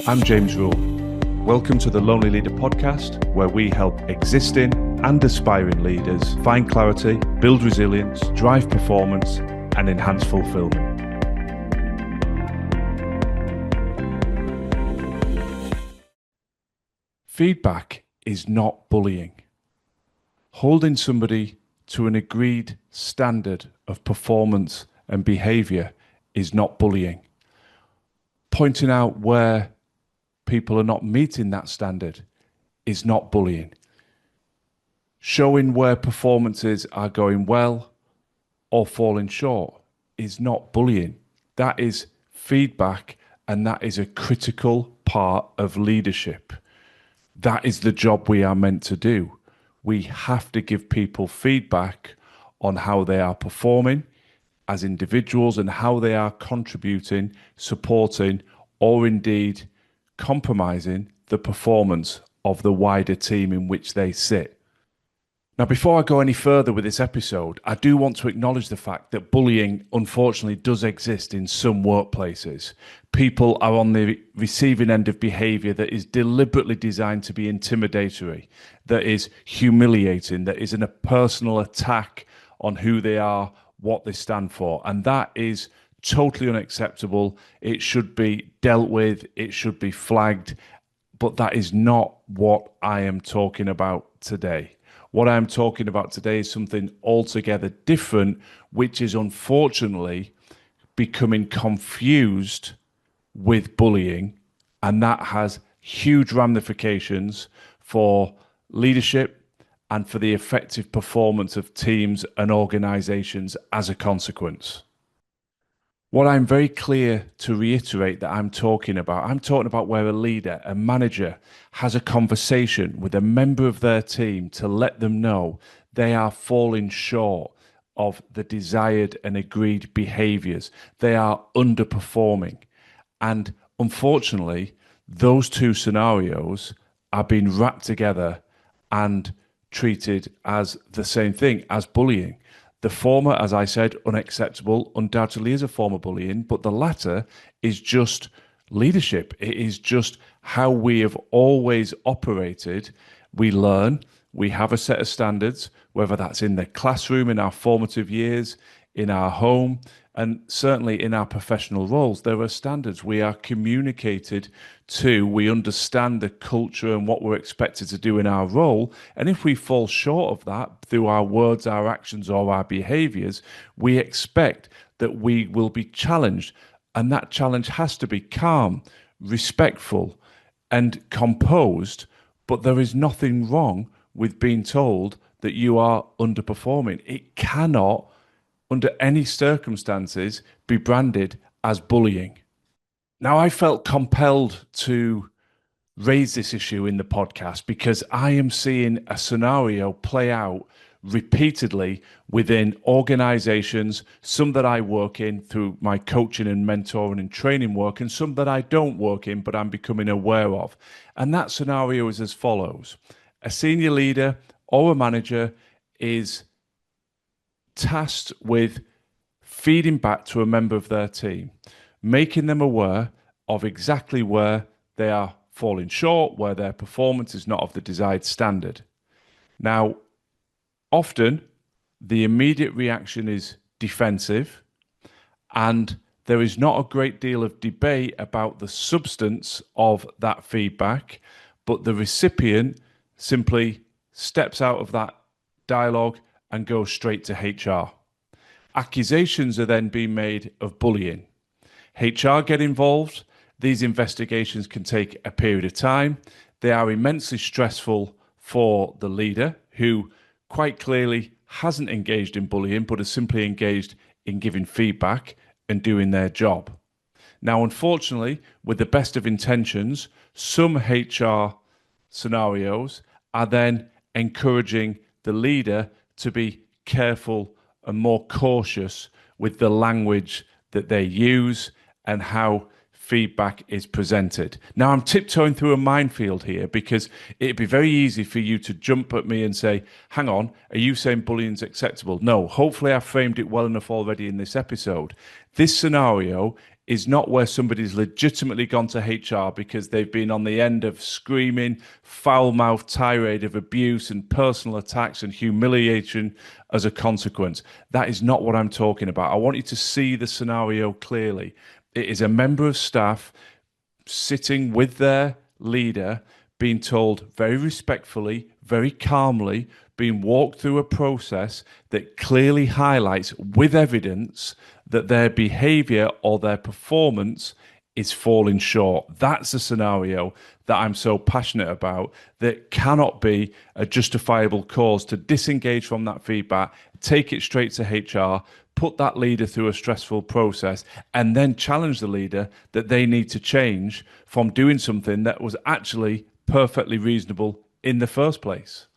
I'm James Rule. Welcome to the Lonely Leader podcast, where we help existing and aspiring leaders find clarity, build resilience, drive performance, and enhance fulfillment. Feedback is not bullying. Holding somebody to an agreed standard of performance and behavior is not bullying. Pointing out where people are not meeting that standard is not bullying. Showing where performances are going well or falling short is not bullying. That is feedback, and that is a critical part of leadership. That is the job we are meant to do. We have to give people feedback on how they are performing as individuals and how they are contributing, supporting, or indeed compromising the performance of the wider team in which they sit. Now, before I go any further with this episode, I do want to acknowledge the fact that bullying, unfortunately, does exist in some workplaces. People are on the receiving end of behaviour that is deliberately designed to be intimidatory, that is humiliating, that is a personal attack on who they are, what they stand for. And that is totally unacceptable. It should be dealt with. It should be flagged. But that is not what I am talking about today. What I'm talking about today is something altogether different, which is unfortunately becoming confused with bullying. And that has huge ramifications for leadership and for the effective performance of teams and organizations as a consequence. What I'm very clear to reiterate that I'm talking about where a leader, a manager, has a conversation with a member of their team to let them know they are falling short of the desired and agreed behaviors. They are underperforming. And unfortunately, those two scenarios are being wrapped together and treated as the same thing, as bullying. The former, as I said, unacceptable, undoubtedly is a form of bullying, but the latter is just leadership. It is just how we have always operated. We learn, we have a set of standards, whether that's in the classroom, in our formative years, in our home, and certainly in our professional roles. There are standards. We are communicated to, we understand the culture and what we're expected to do in our role. And if we fall short of that through our words, our actions, or our behaviors, we expect that we will be challenged. And that challenge has to be calm, respectful, and composed. But there is nothing wrong with being told that you are underperforming. It cannot, under any circumstances, be branded as bullying. Now, I felt compelled to raise this issue in the podcast because I am seeing a scenario play out repeatedly within organizations, some that I work in through my coaching and mentoring and training work, and some that I don't work in, but I'm becoming aware of. And that scenario is as follows. A senior leader or a manager is tasked with feeding back to a member of their team, making them aware of exactly where they are falling short, where their performance is not of the desired standard. Now, often the immediate reaction is defensive, and there is not a great deal of debate about the substance of that feedback, but the recipient simply steps out of that dialogue and goes straight to HR. Accusations are then being made of bullying. HR get involved. These investigations can take a period of time. They are immensely stressful for the leader, who quite clearly hasn't engaged in bullying, but is simply engaged in giving feedback and doing their job. Now, unfortunately, with the best of intentions, some HR scenarios are then encouraging the leader to be careful and more cautious with the language that they use and how feedback is presented. Now, I'm tiptoeing through a minefield here because it'd be very easy for you to jump at me and say, hang on, are you saying bullying's acceptable? No, hopefully I've framed it well enough already in this episode. This scenario is not where somebody's legitimately gone to HR because they've been on the end of screaming, foul-mouthed tirade of abuse and personal attacks and humiliation as a consequence. That is not what I'm talking about. I want you to see the scenario clearly. It is a member of staff sitting with their leader, being told very respectfully, very calmly, being walked through a process that clearly highlights with evidence that their behavior or their performance is falling short. That's a scenario that I'm so passionate about, that cannot be a justifiable cause to disengage from that feedback, take it straight to HR, put that leader through a stressful process, and then challenge the leader that they need to change from doing something that was actually perfectly reasonable in the first place.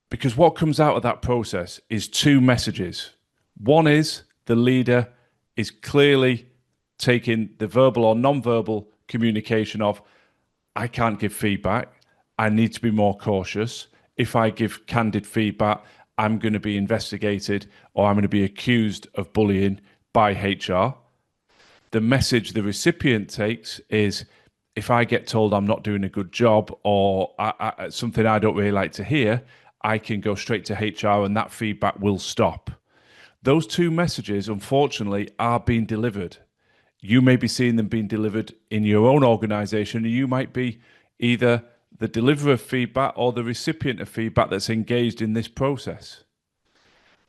Because what comes out of that process is two messages. One is the leader is clearly taking the verbal or non-verbal communication of, I can't give feedback, I need to be more cautious. If I give candid feedback, I'm going to be investigated or I'm going to be accused of bullying by HR. The message the recipient takes is, if I get told I'm not doing a good job or something I don't really like to hear, I can go straight to HR and that feedback will stop. Those two messages, unfortunately, are being delivered. You may be seeing them being delivered in your own organization, and you might be either the deliverer of feedback or the recipient of feedback that's engaged in this process.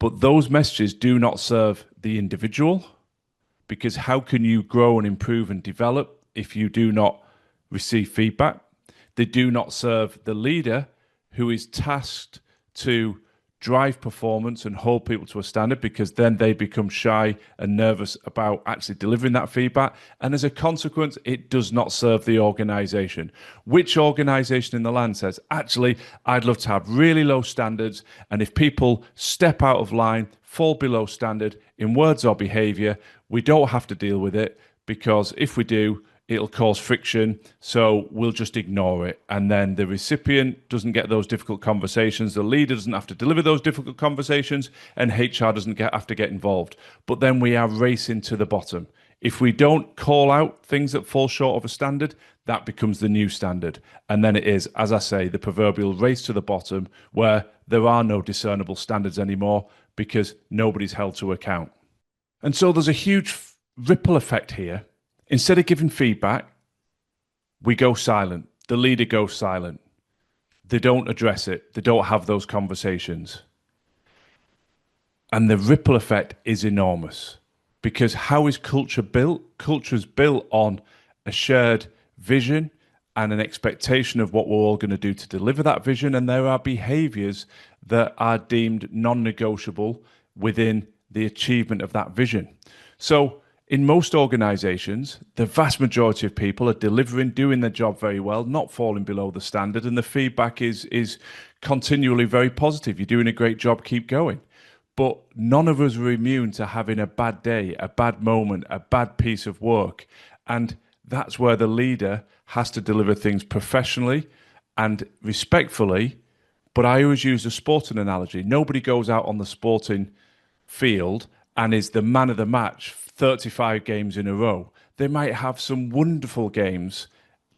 But those messages do not serve the individual, because how can you grow and improve and develop if you do not receive feedback? They do not serve the leader who is tasked to drive performance and hold people to a standard, because then they become shy and nervous about actually delivering that feedback. And as a consequence, it does not serve the organization. Which organization in the land says, actually, I'd love to have really low standards, and if people step out of line, fall below standard in words or behavior, we don't have to deal with it, because if we do, it'll cause friction, so we'll just ignore it. And then the recipient doesn't get those difficult conversations, the leader doesn't have to deliver those difficult conversations, and HR doesn't have to get involved. But then we are racing to the bottom. If we don't call out things that fall short of a standard, that becomes the new standard. And then it is, as I say, the proverbial race to the bottom, where there are no discernible standards anymore because nobody's held to account. And so there's a huge ripple effect here. Instead of giving feedback, we go silent. The leader goes silent. They don't address it. They don't have those conversations. And the ripple effect is enormous, because how is culture built? Culture is built on a shared vision and an expectation of what we're all going to do to deliver that vision. And there are behaviors that are deemed non-negotiable within the achievement of that vision. So in most organizations, the vast majority of people are delivering, doing their job very well, not falling below the standard, and the feedback is continually very positive. You're doing a great job, keep going. But none of us are immune to having a bad day, a bad moment, a bad piece of work. And that's where the leader has to deliver things professionally and respectfully. But I always use a sporting analogy. Nobody goes out on the sporting field and is the man of the match 35 games in a row. They might have some wonderful games,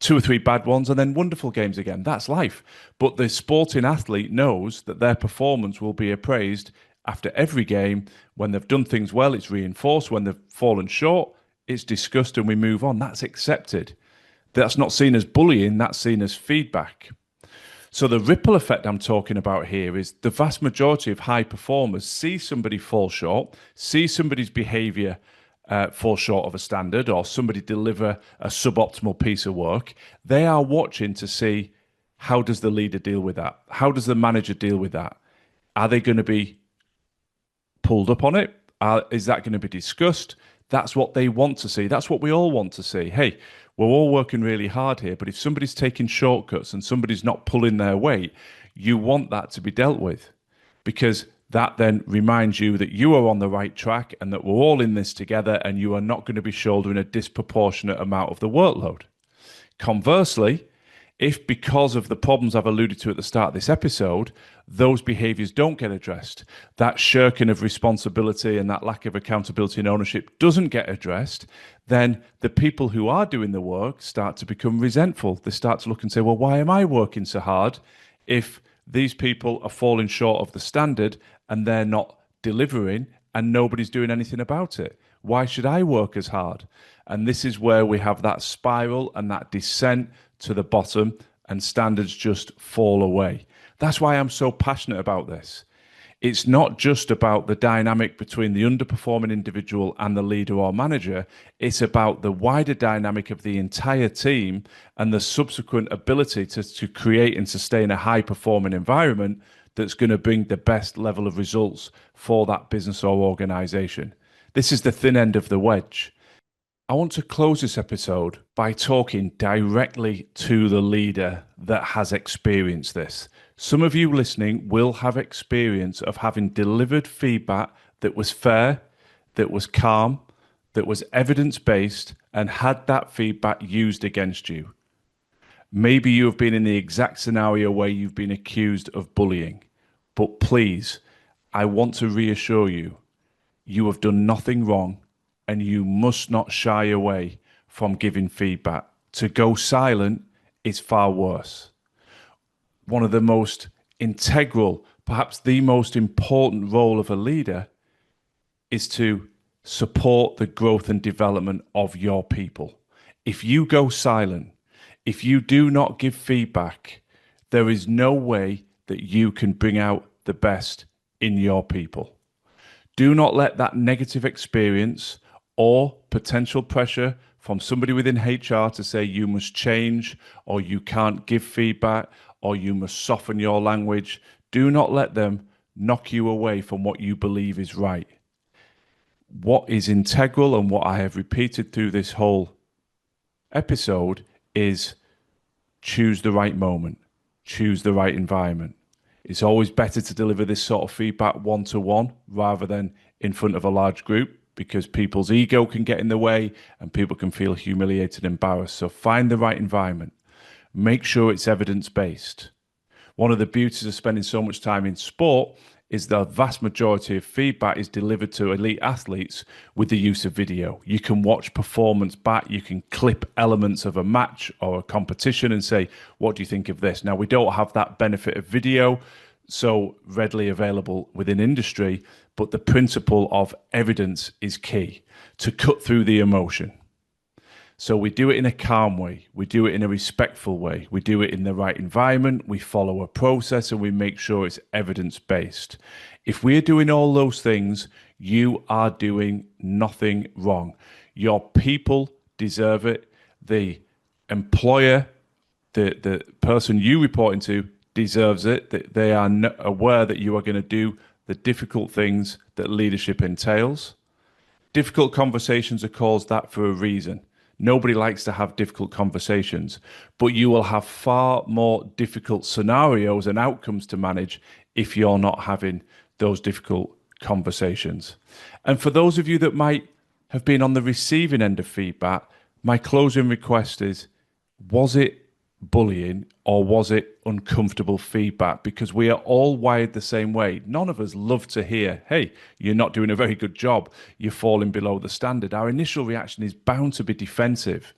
2 or 3 bad ones, and then wonderful games again. That's life. But the sporting athlete knows that their performance will be appraised after every game. When they've done things well, it's reinforced. When they've fallen short, it's discussed and we move on. That's accepted. That's not seen as bullying, that's seen as feedback. So the ripple effect I'm talking about here is the vast majority of high performers see somebody fall short, see somebody's behavior fall short of a standard, or somebody deliver a suboptimal piece of work. They are watching to see, how does the leader deal with that? How does the manager deal with that? Are they going to be pulled up on it? Is that going to be discussed? That's what they want to see. That's what we all want to see. Hey, we're all working really hard here, but if somebody's taking shortcuts and somebody's not pulling their weight, you want that to be dealt with, because that then reminds you that you are on the right track and that we're all in this together, and you are not going to be shouldering a disproportionate amount of the workload. Conversely, If, because of the problems I've alluded to at the start of this episode, those behaviors don't get addressed, that shirking of responsibility and that lack of accountability and ownership doesn't get addressed, then the people who are doing the work start to become resentful. They start to look and say, well, why am I working so hard if these people are falling short of the standard and they're not delivering and nobody's doing anything about it? Why should I work as hard? And this is where we have that spiral and that descent to the bottom, and standards just fall away. That's why I'm so passionate about this. It's not just about the dynamic between the underperforming individual and the leader or manager. It's about the wider dynamic of the entire team and the subsequent ability to create and sustain a high performing environment that's going to bring the best level of results for that business or organization. This is the thin end of the wedge. I want to close this episode by talking directly to the leader that has experienced this. Some of you listening will have experience of having delivered feedback that was fair, that was calm, that was evidence-based, and had that feedback used against you. Maybe you have been in the exact scenario where you've been accused of bullying. But please, I want to reassure you, you have done nothing wrong. And you must not shy away from giving feedback. To go silent is far worse. One of the most integral, perhaps the most important role of a leader is to support the growth and development of your people. If you go silent, if you do not give feedback, there is no way that you can bring out the best in your people. Do not let that negative experience or potential pressure from somebody within HR to say you must change or you can't give feedback or you must soften your language. Do not let them knock you away from what you believe is right. What is integral and what I have repeated through this whole episode is choose the right moment, choose the right environment. It's always better to deliver this sort of feedback one-to-one rather than in front of a large group, because people's ego can get in the way and people can feel humiliated and embarrassed. So find the right environment. Make sure it's evidence-based. One of the beauties of spending so much time in sport is the vast majority of feedback is delivered to elite athletes with the use of video. You can watch performance back. You can clip elements of a match or a competition and say, what do you think of this? Now, we don't have that benefit of video so readily available within industry, but the principle of evidence is key to cut through the emotion. So we do it in a calm way. We do it in a respectful way. We do it in the right environment. We follow a process and we make sure it's evidence-based. If we're doing all those things, you are doing nothing wrong. Your people deserve it. The employer, the person you report into deserves it. That they are aware that you are going to do the difficult things that leadership entails. Difficult conversations are called that for a reason. Nobody likes to have difficult conversations, but you will have far more difficult scenarios and outcomes to manage if you're not having those difficult conversations. And for those of you that might have been on the receiving end of feedback, my closing request is, was it bullying or was it uncomfortable feedback? Because we are all wired the same way. None of us love to hear, hey, you're not doing a very good job, you're falling below the standard. Our initial reaction is bound to be defensive,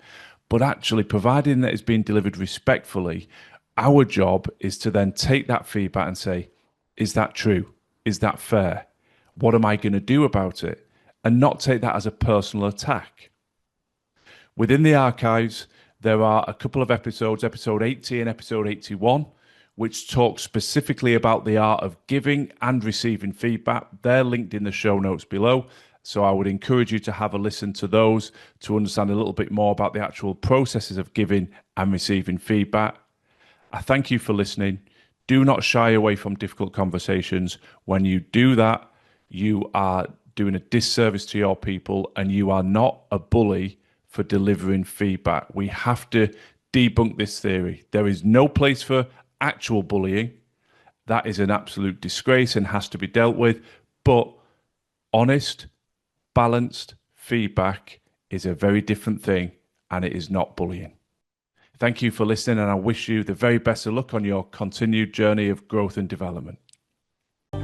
but actually, providing that it's being delivered respectfully, our job is to then take that feedback and say, is that true? Is that fair? What am I going to do about it? And not take that as a personal attack. Within the archives, there are a couple of episodes, episode 80 and episode 81, which talk specifically about the art of giving and receiving feedback. They're linked in the show notes below. So I would encourage you to have a listen to those to understand a little bit more about the actual processes of giving and receiving feedback. I thank you for listening. Do not shy away from difficult conversations. When you do that, you are doing a disservice to your people and you are not a bully for delivering feedback. We have to debunk this theory. There is no place for actual bullying. That is an absolute disgrace and has to be dealt with. But honest, balanced feedback is a very different thing, and it is not bullying. Thank you for listening, and I wish you the very best of luck on your continued journey of growth and development.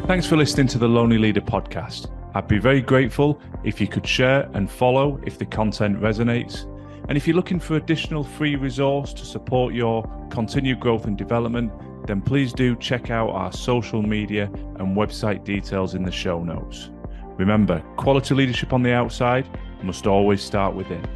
Thanks for listening to the Lonely Leader podcast. I'd be very grateful if you could share and follow if the content resonates. And if you're looking for additional free resource to support your continued growth and development, then please do check out our social media and website details in the show notes. Remember, quality leadership on the outside must always start within.